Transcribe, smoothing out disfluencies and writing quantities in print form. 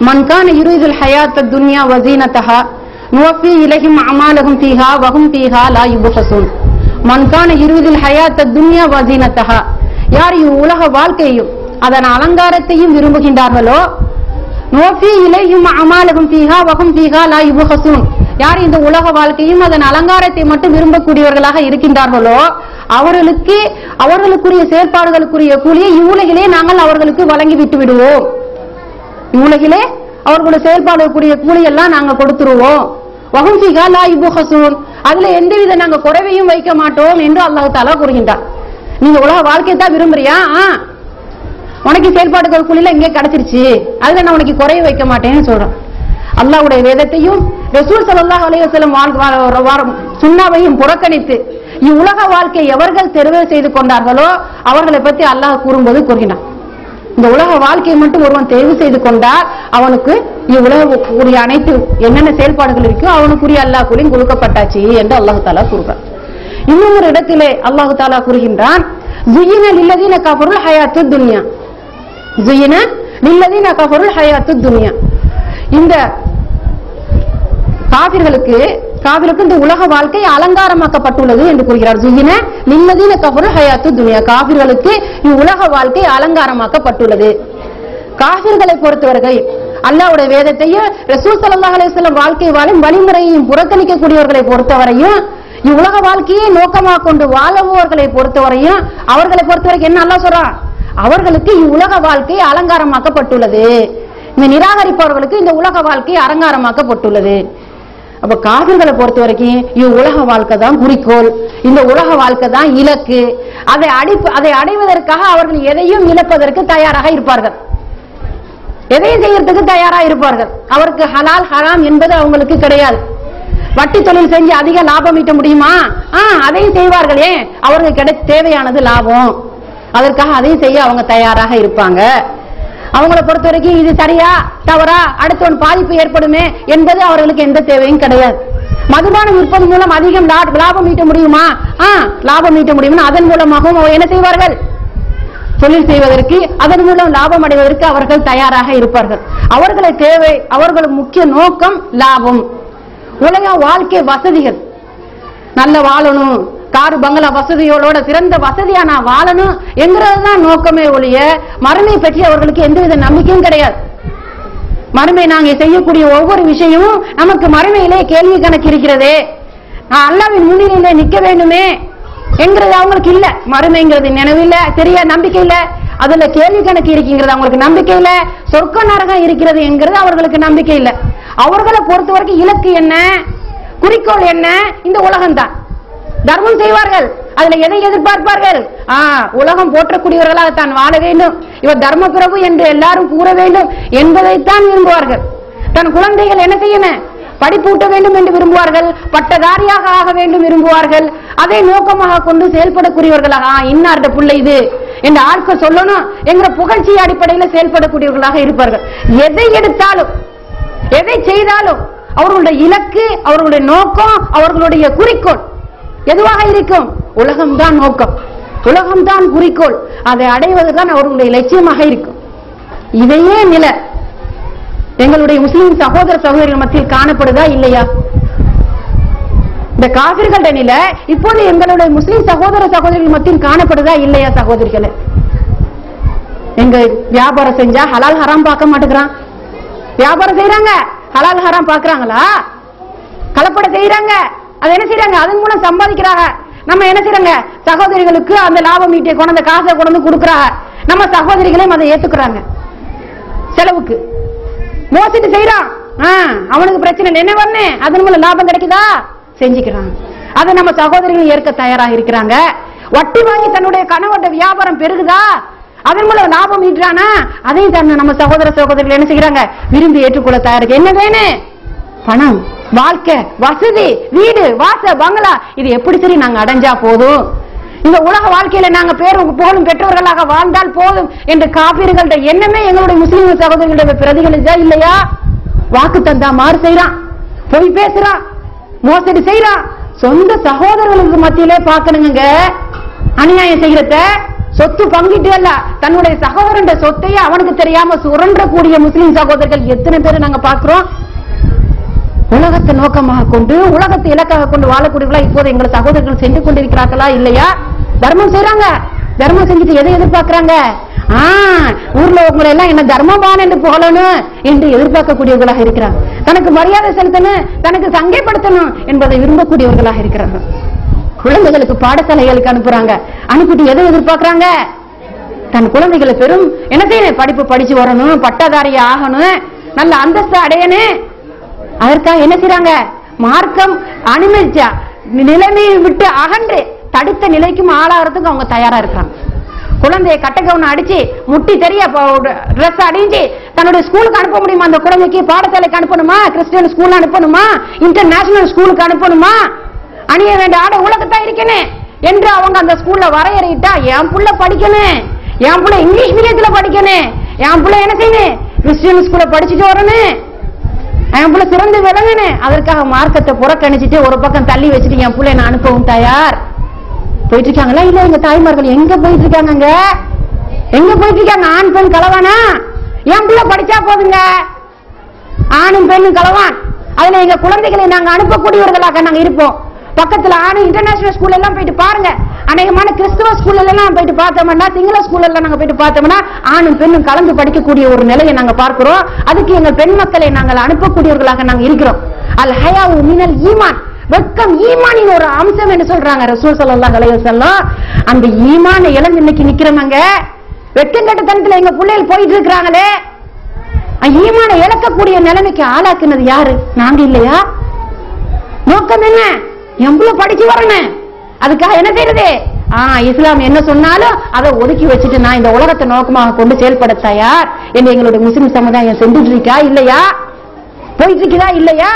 மன் கான யுரீதுல் ஹயாத்தத் துன்யா வஸீனத்தஹா நுவஃபி இலைஹிம் அமாலஹும் ஃபீஹா வஹும் ஃபீஹா லா யுப்ஹஸூன். மன் கான யுரீதுல் ஹயாத்தத் துன்யா வஸீனத்தஹா, யார் உலக வாழ்க்கையையும் அதன் அலங்காரத்தையும் விரும்புகின்றார்களோ, நுவஃபி இலைஹிம் அமாலஹும் ஃபீஹா வஹும் ஃபீஹா லா யுப்ஹஸூன், யார் இந்த உலக வாழ்க்கையும் அதன் அலங்காரத்தை மட்டும் விரும்பக்கூடியவர்களாக இருக்கின்றார்களோ அவர்களுக்குரிய செயற்பாடுகளுக்குரிய கூலியை இவ்வுலகிலே நாங்கள் அவர்களுக்கு வழங்கி விட்டு விடுவோம். இவ்வுலகிலே அவர்களுடைய செயல்பாடுக்குரிய கூலியெல்லாம் நாங்க கொடுத்துருவோம். வஹும் ஃபீஹா லா யுப்ஹஸூன், அதுல எந்தவித நாங்க குறைவையும் வைக்க மாட்டோம் என்று அல்லாஹ் தஆலா கூறுகின்றார். நீங்க உலக வாழ்க்கையை தான் விரும்புறியா, உனக்கு செயல்பாடுகள் கூலியில இங்கே கிடைச்சிருச்சு, அதுல நான் உனக்கு குறைய வைக்க மாட்டேன்னு சொல்றேன். அல்லாஹ்வுடைய வேதத்தையும் ரசூல் ஸல்லல்லாஹு அலைஹி வஸல்லம் சுன்னாவையும் புறக்கணித்து இவ்வுலக வாழ்க்கை எவர்கள் தெரிவு செய்து கொண்டார்களோ அவர்களை பற்றி அல்லாஹ் கூறும்போது கூறுகிறான், இந்த உலக வாழ்க்கையை மட்டும் ஒருவன் தெரிவு செய்து கொண்டால் அவனுக்கு இவ்வுலகுரிய அனைத்து என்னென்ன செயல்பாடுகள் இருக்கோ அவனுக்குரிய அல்லாஹ் கூலியும் கொடுக்கப்பட்டாச்சு என்று அல்லாஹ் தஆலா கூறுகிறான். இன்னும் ஒரு இடத்திலே அல்லாஹ் தஆலா கூறுகின்றான், ஸுய்யின லில்லதீன கஃபருல் ஹயாத்துத் துன்யா, ஸுய்யின லில்லதீன கஃபருல் ஹயாத்துத் துன்யா, இந்த காபிர்களுக்கு இந்த உலக வாழ்க்கை அலங்காரமாக்கப்பட்டுள்ளது என்று கூறுகிறார். ஸுய்யின லில்லதீன கஃபருல் ஹயாத்துத் துன்யா, காபிர்களுக்கு இவ்வுலக வாழ்க்கை அலங்காரமாக்கப்பட்டுள்ளது. காபிர்களை பொறுத்தவரை அல்லாஹ்வுடைய வேதத்தையும் ரசூல் ஸல்லல்லாஹு அலைஹி வஸல்லம் வாழ்க்கை வாழும் வழிமுறையையும் புறக்கணிக்கக்கூடியவர்களை பொறுத்தவரையும் இவ்வுலக வாழ்க்கையை நோக்கமாக கொண்டு வாழுபவர்களை பொறுத்தவரையும் அவர்களை பொறுத்தவரைக்கும் என்ன அல்லாஹ் சொல்றான், அவர்களுக்கு இவ்வுலக வாழ்க்கை அலங்காரமாக்கப்பட்டுள்ளது. இந்த நிராகரிப்பவர்களுக்கு இந்த உலக வாழ்க்கை அலங்காரமாக்கப்பட்டுள்ளது. அப்ப காபிர்களை பொறுத்த வரைக்கும் இவ்வுலக வாழ்க்கை தான் குறிக்கோள், இந்த உலக வாழ்க்கை தான் இலக்கு. அதை அடைவதற்காக அவர்கள் எதையும் இழப்பதற்கு தயாராக இருப்பார்கள், எதையும் செய்யறதுக்கு தயாராக இருப்பார்கள். அவருக்கு ஹலால் ஹராம் என்பது அவங்களுக்கு கிடையாது. வட்டி தொழில் செஞ்சு அதிக லாபம் ஈட்ட முடியுமா, அதையும் செய்வார்கள். ஏன், அவருக்கு தேவையானது லாபம், அதற்காக அதையும் செய்ய அவங்க தயாராக இருப்பாங்க. அவங்களை பொறுத்த வரைக்கும் இது சரியா தவறா, அடுத்தவன் பாதிப்பு ஏற்படுமே என்பது அவர்களுக்கு எந்த தேவையும் கிடையாது. மதுபானம் விற்பது மூலம் அதிகம் லாபம் ஈட்ட முடியுமா, லாபம் ஈட்ட முடியுமா, அதன் மூலமாகவும் என்ன செய்வார்கள், தொழில் செய்வதற்கு அதன் மூலம் லாபம் அடைவதற்கு அவர்கள் தயாராக இருப்பார்கள். அவர்களை தேவை, அவர்கள் முக்கிய நோக்கம் லாபம். உலக வாழ்க்கை வசதிகள், நல்ல வாழணும், காரு பங்களா வசதியோட சிறந்த வசதியா நான் வாழணும் என்கிறதுதான் நோக்கமே ஒழிய மறுமை பற்றி அவர்களுக்கு எந்தவித நம்பிக்கையும் கிடையாது. மறுமை நாங்க செய்யக்கூடிய ஒவ்வொரு விஷயமும் நமக்கு மறுமையிலே கேள்வி கணக்கு இருக்கிறதே, நான் அல்லாஹ்வின் முன்னிலையிலே நிக்க வேண்டுமே என்கிறது அவங்களுக்கு இல்ல. மறுமைங்கிறது நினைவில்லை, தெரிய நம்பிக்கை இல்ல, அதுல கேள்வி கணக்கு இருக்குங்கிறது அவங்களுக்கு நம்பிக்கை இல்ல, சொர்க்க நரகம் இருக்கிறது என்கிறது அவர்களுக்கு நம்பிக்கை இல்ல. அவர்களை பொறுத்த வரைக்கும் இலக்கு என்ன, குறிக்கோள் என்ன, இந்த உலகம்தான். தர்மம் செய்வார்கள், அதுல எதை எதிர்பார்ப்பார்கள், உலகம் போற்றக்கூடியவர்களாக தான் வாழ வேண்டும், இவர் தர்ம பிரபு என்று எல்லாரும் கூற வேண்டும் என்பதைத்தான் விரும்புவார்கள். தன் குழந்தைகள் என்ன செய்யணும், படிப்பூட்ட வேண்டும் என்று விரும்புவார்கள், பட்டதாரியாக ஆக வேண்டும் விரும்புவார்கள். அதை நோக்கமாக கொண்டு செயல்படக்கூடியவர்களாக இன்னார்ட பிள்ளை இது என்று ஆட்கள் சொல்லணும் என்கிற புகழ்ச்சி அடிப்படையில் செயல்படக்கூடியவர்களாக இருப்பார்கள். எதை எடுத்தாலும் எதை செய்தாலும் அவர்களுடைய இலக்கு, அவர்களுடைய நோக்கம், அவர்களுடைய குறிக்கோள் எதுவாக இருக்கும், உலகம்தான் நோக்கம், உலகம்தான் குறிக்கோள், அதை அடைவதுதான் அவர்களுடைய லட்சியமாக இருக்கும். இதையே நிலை எங்களுடைய முஸ்லிம் சகோதர சகோதரிகள் மத்தியில் காணப்படுதா இல்லையா? இந்த காபிர்கள்ட நிலை இப்போது எங்களுடைய முஸ்லிம் சகோதர சகோதரிகள் மத்தியில் காணப்படுதா இல்லையா? சகோதரிகளே, எங்க வியாபாரம் செஞ்சா ஹலால் ஹராம் பார்க்க மாட்டேங்கிறான். வியாபாரம் செய்யறாங்க, ஹலால் ஹராம் பாக்குறாங்களா? கலப்படை செய்யறாங்க, அது என்ன செய்யறாங்க, அதன் மூலம் சம்பாதிக்கிறாங்க. நம்ம என்ன செய்யறாங்க, சகோதரிகளுக்கு அந்த லாபம் ஈட்டிய கொண்டு காசை கொண்டு கொடுக்குறாங்க. நம்ம சகோதரிகளையும் அதை ஏத்துக்கிறாங்க. செலவுக்கு மோசிட்டு செய்யறான், அவனுக்கு பிரச்சனை என்ன பண்ணு, அதன் மூலம் லாபம் கிடைக்குதா, செஞ்சுக்கிறான். அதை நம்ம சகோதரிகள் ஏற்க தயாராக இருக்கிறாங்க. வட்டி வாங்கி தன்னுடைய கணவன் வியாபாரம் பெருகுதா, அதன் மூலம் லாபம் ஈட்டுறானா, அதையும் தன்னை நம்ம சகோதர சகோதரிகள் என்ன செய்யறாங்க, விரும்பி ஏற்றுக்கொள்ள தயாரிக்க. என்ன வேணும், பணம், வாழ்க்கை, வசதி, வீடு, வாச, பங்களா, இது எப்படி சரி நாங்க அடைஞ்சா போதும், இந்த உலக வாழ்க்கையில நாங்க பேரும் புகழும் பெற்றவர்களாக வாழ்ந்தால் போதும் என்று காபிர்கள்ட எண்ணமே எங்களுடைய முஸ்லிம் சகோதரிகளுடைய பிரதிகளிச்சா இல்லையா? வாக்கு தந்தா மாறு செய்யறான், பொய் பேசுறான், மோசடி செய்யறான். சொந்த சகோதரர்களுக்கு மத்தியிலே பார்க்கணுங்க அநியாயம் செய்யறத, சொத்து பங்கிட்டு அல்ல, தன்னுடைய சகோதரன் சொத்தையே அவனுக்கு தெரியாம சுரண்டக்கூடிய முஸ்லிம் சகோதரர்கள் எத்தனை பேர் நாங்க பாக்குறோம். உலகத்தை நோக்கமாக கொண்டு உலகத்தை இலக்காக கொண்டு வாழக்கூடியவர்களா இப்போது எங்கள் சகோதரர்கள் சென்று கொண்டிருக்கிறார்களா இல்லையா? தர்மம் செய்யறாங்க, தர்மம் செஞ்சுட்டு எதை எதிர்பார்க்கிறாங்க? ஊர்ல உங்களை எல்லாம் என்ன தர்மபான் என்று புகழணும் என்று எதிர்பார்க்கக்கூடியவர்களாக இருக்கிறாங்க. தனக்கு மரியாதை செலுத்தணும், தனக்கு சங்கைப்படுத்தணும் என்பதை விரும்பக்கூடியவர்களாக இருக்கிறாங்க. குழந்தைகளுக்கு பாடசாலைகளுக்கு அனுப்புறாங்க, அனுப்பிட்டு எதை எதிர்பார்க்கிறாங்க? தன் குழந்தைகளை பெரும் என்ன செய்யணும், படிப்பு படிச்சு வரணும், பட்டதாரி ஆகணும், நல்ல அந்தஸ்து அடையணும். அதற்காக என்ன செய்யறாங்க? மார்க்கம் அனுமதிச்சா நிலைமையை விட்டு அகன்று தடுத்த நிலைக்கும் ஆளாகிறதுக்கு அவங்க தயாரா இருக்காங்க. குழந்தைய கட்டகவுன அடிச்சு முட்டி தெரிய ட்ரெஸ் அடிஞ்சு தன்னுடைய ஸ்கூலுக்கு அனுப்ப முடியுமா? அந்த குழந்தைக்கு பாடசாலைக்கு அனுப்பணுமா? கிறிஸ்டியன் ஸ்கூல் அனுப்பணுமா? இன்டர்நேஷனல் ஸ்கூலுக்கு அனுப்பணுமா? அணிய வேண்டிய ஆடை உலகத்தான் இருக்கணும் என்று அவங்க அந்த ஸ்கூல்ல வரையறையிட்டா, என் புள்ள படிக்கணும், என் புள்ள இங்கிலீஷ் மீடியத்துல படிக்கணும், என் புள்ள என்ன செய்யணும், கிறிஸ்டியன் ஸ்கூல்ல படிச்சுட்டு வரணும், என் புள்ள சிறந்து விளங்கணும். அதற்காக மார்க்கத்தை புறக்கணிச்சுட்டு ஒரு பக்கம் தள்ளி வச்சுட்டு என் புள்ள நான் அனுப்பவும் தயார் போயிட்டு இருக்காங்களா? இல்ல எங்க தாய்மார்கள் எங்க போயிட்டு இருக்காங்க? எங்க போயிட்டு இருக்காங்க? ஆண் பெண் கலவானா? என் பிள்ளை படிச்சா போதுங்க, ஆணும் பெண்ணும் கலவான். அதுல எங்க குழந்தைகளை நாங்க அனுப்பக்கூடியவர்களாக நாங்க இருப்போம். பக்கத்துல ஆணு இன்டர்நேஷனல் ஸ்கூல் எல்லாம் போயிட்டு பாருங்க, அநேகமான கிறிஸ்துவ ஸ்கூல்ல எல்லாம் போயிட்டு பார்த்தோம்னா, சிங்கள ஸ்கூல்ல எல்லாம் நாங்க போயிட்டு பார்த்தோம்னா ஆணும் பெண்ணும் கலந்து படிக்கக்கூடிய ஒரு நிலையை நாங்க பார்க்கிறோம். அதுக்கு எங்க பெண் மக்களை நாங்கள் அனுப்பக்கூடியவர்களாக நாங்க இருக்கிறோம். அல் ஹயாவு மினல் ஈமான், வெட்கம் ஈமானின் ஒரு அம்சம் என்று சொல்றாங்க ரசூல் ஸல்லல்லாஹு அலைஹி வஸல்லம். அந்த ஈமானை இழந்து இன்னைக்கு நிக்கிறவங்க வெட்கம் கெட்ட தனத்துல எங்க பிள்ளைகள் போயிட்டு இருக்கிறாங்களே, ஈமானை இழக்கக்கூடிய நிலைமைக்கு ஆளாக்குனது யாரு? நாங்க இல்லையா? நோக்கம் என்ன? எம்பள படிச்சு வரணும், அதுக்காக என்ன செய்யறது? இஸ்லாம் என்ன சொன்னாலும் அதை ஒதுக்கி வச்சுட்டு நான் இந்த உலகத்தை நோக்கமாக கொண்டு செயல்பட தயார் என்று எங்களுடைய முஸ்லிம் சமுதாயம் செஞ்சுட்டு இருக்கா இல்லையா? போயிட்டு இருக்குதா இல்லையா?